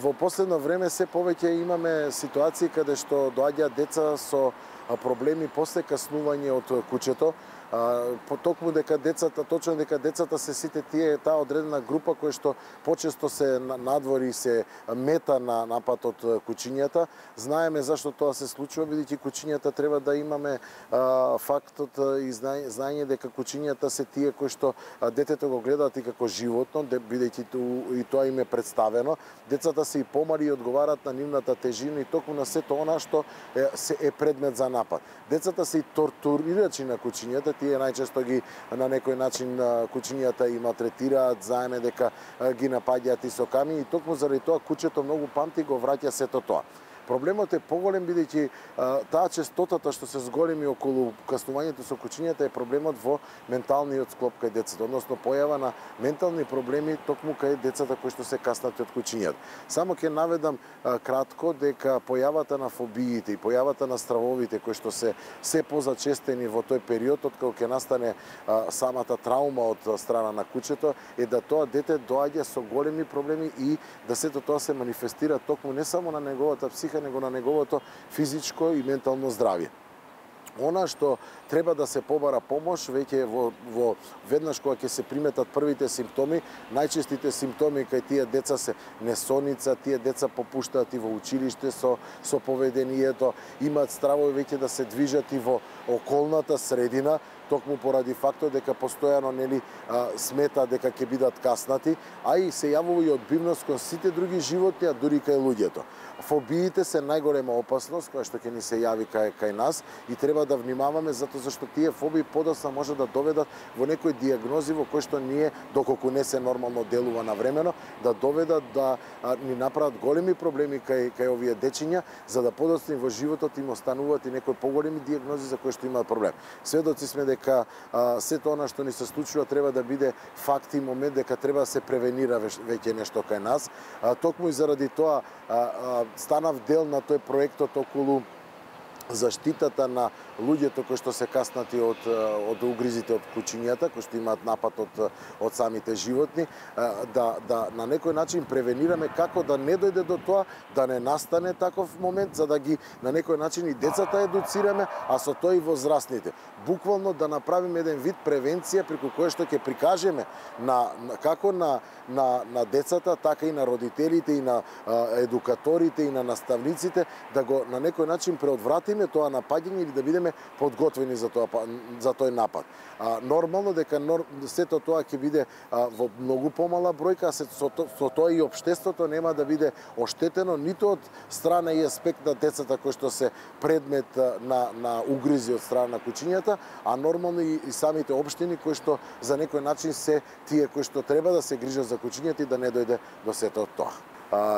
во последно време се повеќе имаме ситуации каде што доаѓаат деца со проблеми после каснување од куќето, потокму дека децата, точно дека децата се сите тие таа одредена група која што почесто се надвори и се мета на напад од кучињата. Знаеме зашто тоа се случува, бидејќи кучињата треба да имаме фактот и знаење дека кучињата се тие кои што детето го гледаат и како животно, бидејќи и тоа им е представено. Децата се и помали и одговараат на нивната тежина и токму на сето она што е предмет за напад. Децата се и тортурирачи на кучињата, тие најчесто ги на некој начин кучињата и малтретираат, знаеме дека ги напаѓаат и со камињи и токму заради тоа куќето многу памти го враќа сето тоа. Проблемот е поголем бидејќи таа честотата што се зголеми околу каснувањето со кучињата е проблемот во менталниот склоп кај децата, односно појава на ментални проблеми токму кај децата кои што се каснати од кучињата. Само ќе наведам кратко дека појавата на фобиите и појавата на стравовите кои што се позачестени во тој период откако ќе настане самата траума од страна на куќето е да тоа дете доаѓа со големи проблеми и да сето тоа се манифестира токму не само на неговата психика, него на неговото физичко и ментално здравје. Она што треба да се побара помош веќе во веднаш кога ќе се приметат првите симптоми, најчестите симптоми кај тие деца се несоница, тие деца попуштаат и во училиште со поведението, имаат стравови веќе да се движат и во околната средина, токму поради фактот дека постојано смета дека ќе бидат каснати, а и се јавува и одбивност кон сите други животни, а дури кај луѓето. Фобиите се најголема опасност која што ќе ни се јави кај нас и треба да внимаваме затоа зашто тие фобии подоцна може да доведат во некои диагнози во кои што ние, доколку не се нормално делува навремено, да доведат да ни направат големи проблеми кај овие дечиња, за да подоцна во животот им остануваат и некои поголеми диагнози за кои што имаат проблем. Сведоци сме дека сето она што ни се случува треба да биде факт и момент дека треба да се превенира веќе нешто кај нас. Токму и заради тоа станав дел на тој проектот околу заштитата на луѓето кои што се каснати од угризите од кучињата, кои што имаат напад од самите животни, да на некој начин превенираме како да не дојде до тоа, да не настане таков момент, за да ги на некој начин и децата едуцираме, а со тоа и возрастните. Буквално да направиме еден вид превенција преку која што ќе прикажеме како на децата, така и на родителите и на едукаторите и на наставниците да го на некој начин преодвратиме тоа напаѓање или да бидеме подготвени за тој напад. Нормално дека сето тоа ќе биде во многу помала бројка, а со тоа и општеството нема да биде оштетено ниту од страна и аспект на децата кои што се предмет на угризи од страна на кучињата, а нормално и самите општини кои што за некој начин се тие кои што треба да се грижат за кучињата и да не дојде до сето тоа.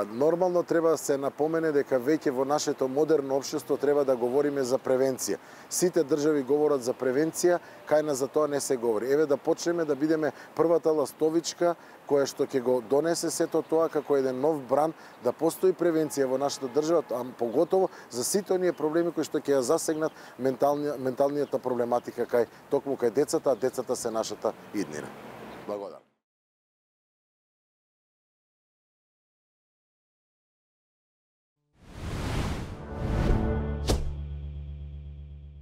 Нормално треба да се напомене дека веќе во нашето модерно општество треба да говориме за превенција. Сите држави говорат за превенција, кај нас за тоа не се говори. Еве да почнеме да бидеме првата ластовичка која што ќе го донесе сето тоа како еден нов бран да постои превенција во нашата држава, а поготово за сите оние проблеми кои што ќе ја засегнат менталнијата проблематика токму кај децата, а децата се нашата иднина. Благодарам.